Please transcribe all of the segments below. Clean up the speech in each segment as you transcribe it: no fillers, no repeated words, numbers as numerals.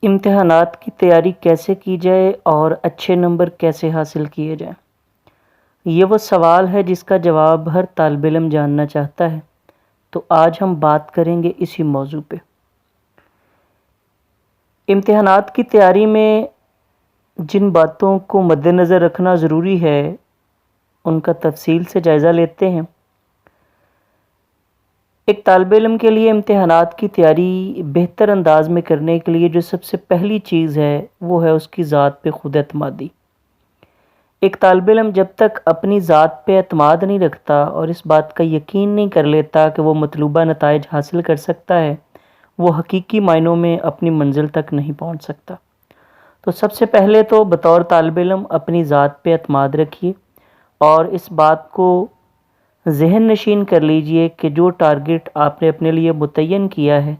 امتحانات کی تیاری کیسے کی جائے اور اچھے نمبر کیسے حاصل کیے جائیں؟ یہ وہ سوال ہے جس کا جواب ہر طالب علم جاننا چاہتا ہے، تو آج ہم بات کریں گے اسی موضوع پہ۔ امتحانات کی تیاری میں جن باتوں کو مد نظر رکھنا ضروری ہے ان کا تفصیل سے جائزہ لیتے ہیں۔ ایک طالب علم کے لیے امتحانات کی تیاری بہتر انداز میں کرنے کے لیے جو سب سے پہلی چیز ہے وہ ہے اس کی ذات پہ خود اعتمادی۔ ایک طالب علم جب تک اپنی ذات پہ اعتماد نہیں رکھتا اور اس بات کا یقین نہیں کر لیتا کہ وہ مطلوبہ نتائج حاصل کر سکتا ہے، وہ حقیقی معنوں میں اپنی منزل تک نہیں پہنچ سکتا۔ تو سب سے پہلے تو بطور طالب علم اپنی ذات پہ اعتماد رکھیے اور اس بات کو ذہن نشین کر لیجئے کہ جو ٹارگٹ آپ نے اپنے لیے متعین کیا ہے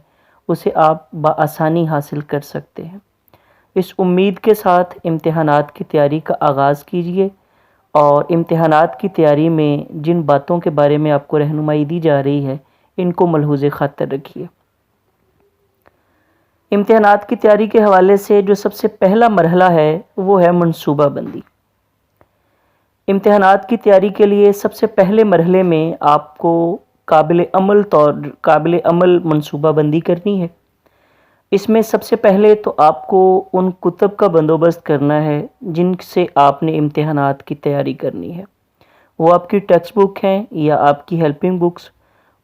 اسے آپ بآسانی حاصل کر سکتے ہیں۔ اس امید کے ساتھ امتحانات کی تیاری کا آغاز کیجئے اور امتحانات کی تیاری میں جن باتوں کے بارے میں آپ کو رہنمائی دی جا رہی ہے ان کو ملحوظ خاطر رکھیے۔ امتحانات کی تیاری کے حوالے سے جو سب سے پہلا مرحلہ ہے وہ ہے منصوبہ بندی۔ امتحانات کی تیاری کے لیے سب سے پہلے مرحلے میں آپ کو قابل عمل منصوبہ بندی کرنی ہے۔ اس میں سب سے پہلے تو آپ کو ان کتب کا بندوبست کرنا ہے جن سے آپ نے امتحانات کی تیاری کرنی ہے۔ وہ آپ کی ٹیکسٹ بک ہیں یا آپ کی ہیلپنگ بکس،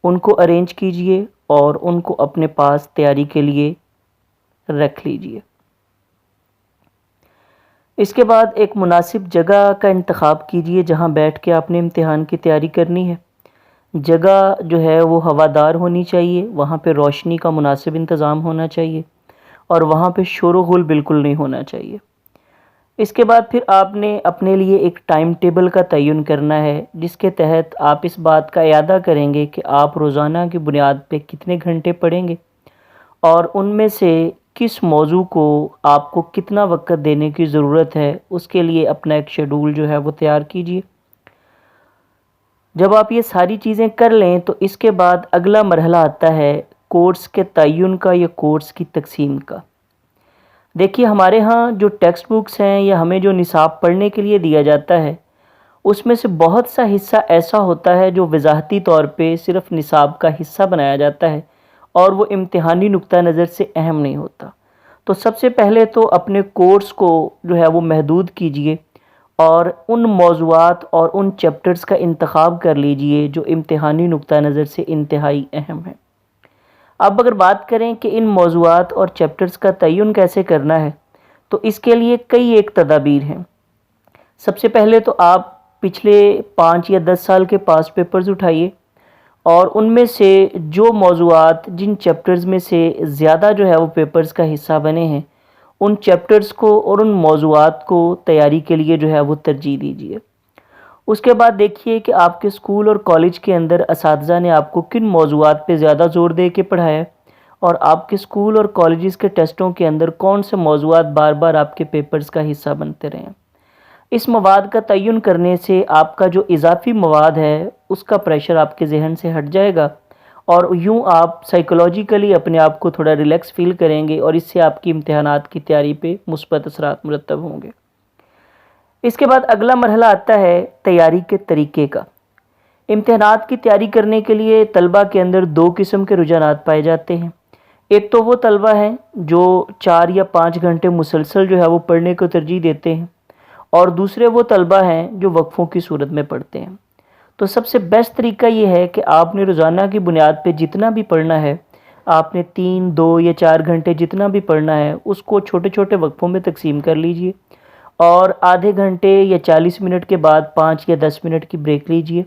ان کو ارینج کیجئے اور ان کو اپنے پاس تیاری کے لیے رکھ لیجئے۔ اس کے بعد ایک مناسب جگہ کا انتخاب کیجئے جہاں بیٹھ کے آپ نے امتحان کی تیاری کرنی ہے۔ جگہ جو ہے وہ ہوادار ہونی چاہیے، وہاں پہ روشنی کا مناسب انتظام ہونا چاہیے اور وہاں پہ شور و غل بالکل نہیں ہونا چاہیے۔ اس کے بعد پھر آپ نے اپنے لیے ایک ٹائم ٹیبل کا تعین کرنا ہے جس کے تحت آپ اس بات کا اعادہ کریں گے کہ آپ روزانہ کی بنیاد پہ کتنے گھنٹے پڑھیں گے اور ان میں سے کس موضوع کو آپ کو کتنا وقت دینے کی ضرورت ہے، اس کے لیے اپنا ایک شیڈول جو ہے وہ تیار کیجئے۔ جب آپ یہ ساری چیزیں کر لیں تو اس کے بعد اگلا مرحلہ آتا ہے کورس کے تعین کا یا کورس کی تقسیم کا۔ دیکھیے ہمارے ہاں جو ٹیکسٹ بکس ہیں یا ہمیں جو نصاب پڑھنے کے لیے دیا جاتا ہے اس میں سے بہت سا حصہ ایسا ہوتا ہے جو وضاحتی طور پہ صرف نصاب کا حصہ بنایا جاتا ہے اور وہ امتحانی نقطہ نظر سے اہم نہیں ہوتا۔ تو سب سے پہلے تو اپنے کورس کو جو ہے وہ محدود کیجئے اور ان موضوعات اور ان چیپٹرز کا انتخاب کر لیجئے جو امتحانی نقطہ نظر سے انتہائی اہم ہیں۔ اب اگر بات کریں کہ ان موضوعات اور چیپٹرز کا تعین کیسے کرنا ہے تو اس کے لیے کئی ایک تدابیر ہیں۔ سب سے پہلے تو آپ پچھلے 5 یا 10 سال کے پاس پیپرز اٹھائیے اور ان میں سے جو موضوعات جن چیپٹرز میں سے زیادہ جو ہے وہ پیپرز کا حصہ بنے ہیں ان چیپٹرز کو اور ان موضوعات کو تیاری کے لیے جو ہے وہ ترجیح دیجیے۔ اس کے بعد دیکھیے کہ آپ کے اسکول اور کالج کے اندر اساتذہ نے آپ کو کن موضوعات پہ زیادہ زور دے کے پڑھایا ہے اور آپ کے اسکول اور کالجز کے ٹیسٹوں کے اندر کون سے موضوعات بار بار آپ کے پیپرز کا حصہ بنتے رہے ہیں۔ اس مواد کا تعین کرنے سے آپ کا جو اضافی مواد ہے اس کا پریشر آپ کے ذہن سے ہٹ جائے گا اور یوں آپ سائیکولوجیکلی اپنے آپ کو تھوڑا ریلیکس فیل کریں گے اور اس سے آپ کی امتحانات کی تیاری پہ مثبت اثرات مرتب ہوں گے۔ اس کے بعد اگلا مرحلہ آتا ہے تیاری کے طریقے کا۔ امتحانات کی تیاری کرنے کے لیے طلبہ کے اندر 2 قسم کے رجحانات پائے جاتے ہیں۔ ایک تو وہ طلبہ ہیں جو 4 یا 5 گھنٹے مسلسل جو ہے وہ پڑھنے کو ترجیح دیتے ہیں اور دوسرے وہ طلبہ ہیں جو وقفوں کی صورت میں پڑھتے ہیں۔ تو سب سے بیسٹ طریقہ یہ ہے کہ آپ نے روزانہ کی بنیاد پہ جتنا بھی پڑھنا ہے، آپ نے 3، 2 یا 4 گھنٹے جتنا بھی پڑھنا ہے اس کو چھوٹے چھوٹے وقفوں میں تقسیم کر لیجئے اور آدھے گھنٹے یا 40 منٹ کے بعد 5 یا 10 منٹ کی بریک لیجئے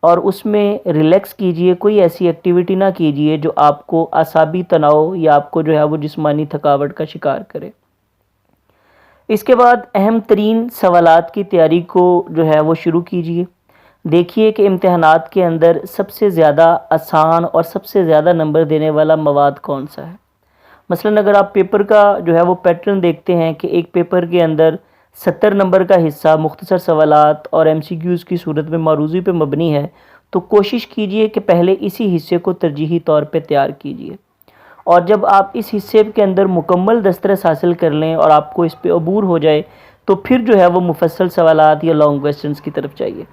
اور اس میں ریلیکس کیجئے۔ کوئی ایسی ایکٹیویٹی نہ کیجئے جو آپ کو اعصابی تناؤ یا آپ کو جو ہے وہ جسمانی تھکاوٹ کا شکار کرے۔ اس کے بعد اہم ترین سوالات کی تیاری کو جو ہے وہ شروع کیجئے۔ دیکھیے کہ امتحانات کے اندر سب سے زیادہ آسان اور سب سے زیادہ نمبر دینے والا مواد کون سا ہے۔ مثلا اگر آپ پیپر کا جو ہے وہ پیٹرن دیکھتے ہیں کہ ایک پیپر کے اندر 70 نمبر کا حصہ مختصر سوالات اور ایم سی کیوز کی صورت میں معروضی پہ مبنی ہے تو کوشش کیجئے کہ پہلے اسی حصے کو ترجیحی طور پہ تیار کیجئے اور جب آپ اس حصے کے اندر مکمل دسترس حاصل کر لیں اور آپ کو اس پہ عبور ہو جائے تو پھر جو ہے وہ مفصل سوالات یا لانگ کویسچنز کی طرف چاہیے۔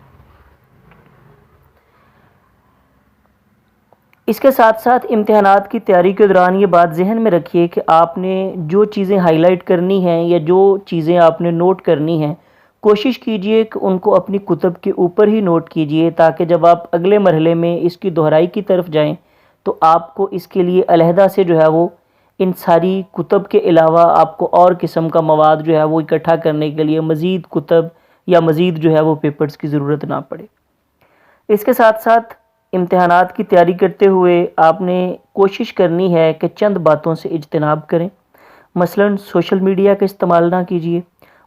اس کے ساتھ ساتھ امتحانات کی تیاری کے دوران یہ بات ذہن میں رکھیے کہ آپ نے جو چیزیں ہائی لائٹ کرنی ہیں یا جو چیزیں آپ نے نوٹ کرنی ہیں، کوشش کیجئے کہ ان کو اپنی کتب کے اوپر ہی نوٹ کیجئے، تاکہ جب آپ اگلے مرحلے میں اس کی دہرائی کی طرف جائیں تو آپ کو اس کے لیے علیحدہ سے جو ہے وہ ان ساری کتب کے علاوہ آپ کو اور قسم کا مواد جو ہے وہ اکٹھا کرنے کے لیے مزید کتب یا مزید جو ہے وہ پیپرز کی ضرورت نہ پڑے۔ اس کے ساتھ ساتھ امتحانات کی تیاری کرتے ہوئے آپ نے کوشش کرنی ہے کہ چند باتوں سے اجتناب کریں، مثلا سوشل میڈیا کا استعمال نہ کیجیے،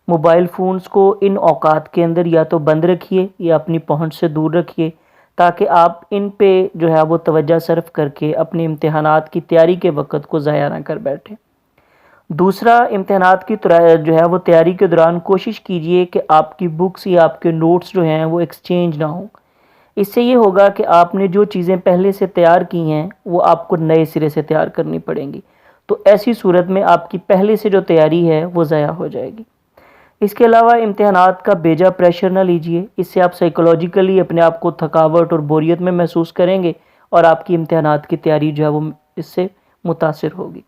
موبائل فونز کو ان اوقات کے اندر یا تو بند رکھیے یا اپنی پہنچ سے دور رکھیے، تاکہ آپ ان پہ جو ہے وہ توجہ صرف کر کے اپنے امتحانات کی تیاری کے وقت کو ضائع نہ کر بیٹھیں۔ دوسرا، امتحانات کی جو ہے وہ تیاری کے دوران کوشش کیجیے کہ آپ کی بکس یا آپ کے نوٹس جو ہیں وہ ایکسچینج نہ ہوں۔ اس سے یہ ہوگا کہ آپ نے جو چیزیں پہلے سے تیار کی ہیں وہ آپ کو نئے سرے سے تیار کرنی پڑیں گی، تو ایسی صورت میں آپ کی پہلے سے جو تیاری ہے وہ ضائع ہو جائے گی۔ اس کے علاوہ امتحانات کا بیجا پریشر نہ لیجئے، اس سے آپ سائیکولوجیکلی اپنے آپ کو تھکاوٹ اور بوریت میں محسوس کریں گے اور آپ کی امتحانات کی تیاری جو ہے وہ اس سے متاثر ہوگی۔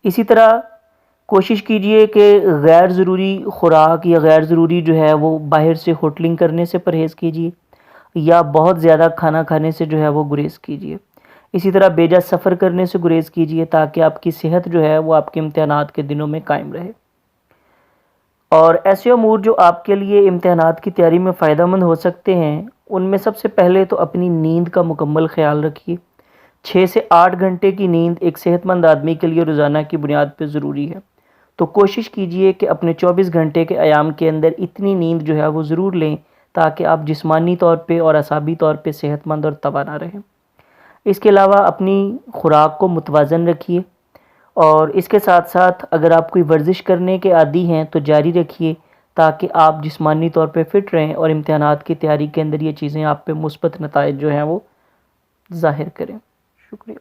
اسی طرح کوشش کیجئے کہ غیر ضروری خوراک یا غیر ضروری جو ہے وہ باہر سے ہوٹلنگ کرنے سے پرہیز کیجئے، یا بہت زیادہ کھانا کھانے سے جو ہے وہ گریز کیجئے۔ اسی طرح بیجا سفر کرنے سے گریز کیجئے، تاکہ آپ کی صحت جو ہے وہ آپ کے امتحانات کے دنوں میں قائم رہے۔ اور ایسے امور جو آپ کے لیے امتحانات کی تیاری میں فائدہ مند ہو سکتے ہیں، ان میں سب سے پہلے تو اپنی نیند کا مکمل خیال رکھیے۔ 6 سے 8 گھنٹے کی نیند ایک صحت مند آدمی کے لیے روزانہ کی بنیاد پہ ضروری ہے، تو کوشش کیجئے کہ اپنے 24 گھنٹے کے ایام کے اندر اتنی نیند جو ہے وہ ضرور لیں، تاکہ آپ جسمانی طور پہ اور اعصابی طور پہ صحت مند اور توانا رہیں۔ اس کے علاوہ اپنی خوراک کو متوازن رکھیے، اور اس کے ساتھ ساتھ اگر آپ کوئی ورزش کرنے کے عادی ہیں تو جاری رکھیے، تاکہ آپ جسمانی طور پہ فٹ رہیں اور امتحانات کی تیاری کے اندر یہ چیزیں آپ پہ مثبت نتائج جو ہیں وہ ظاہر کریں۔ شکریہ۔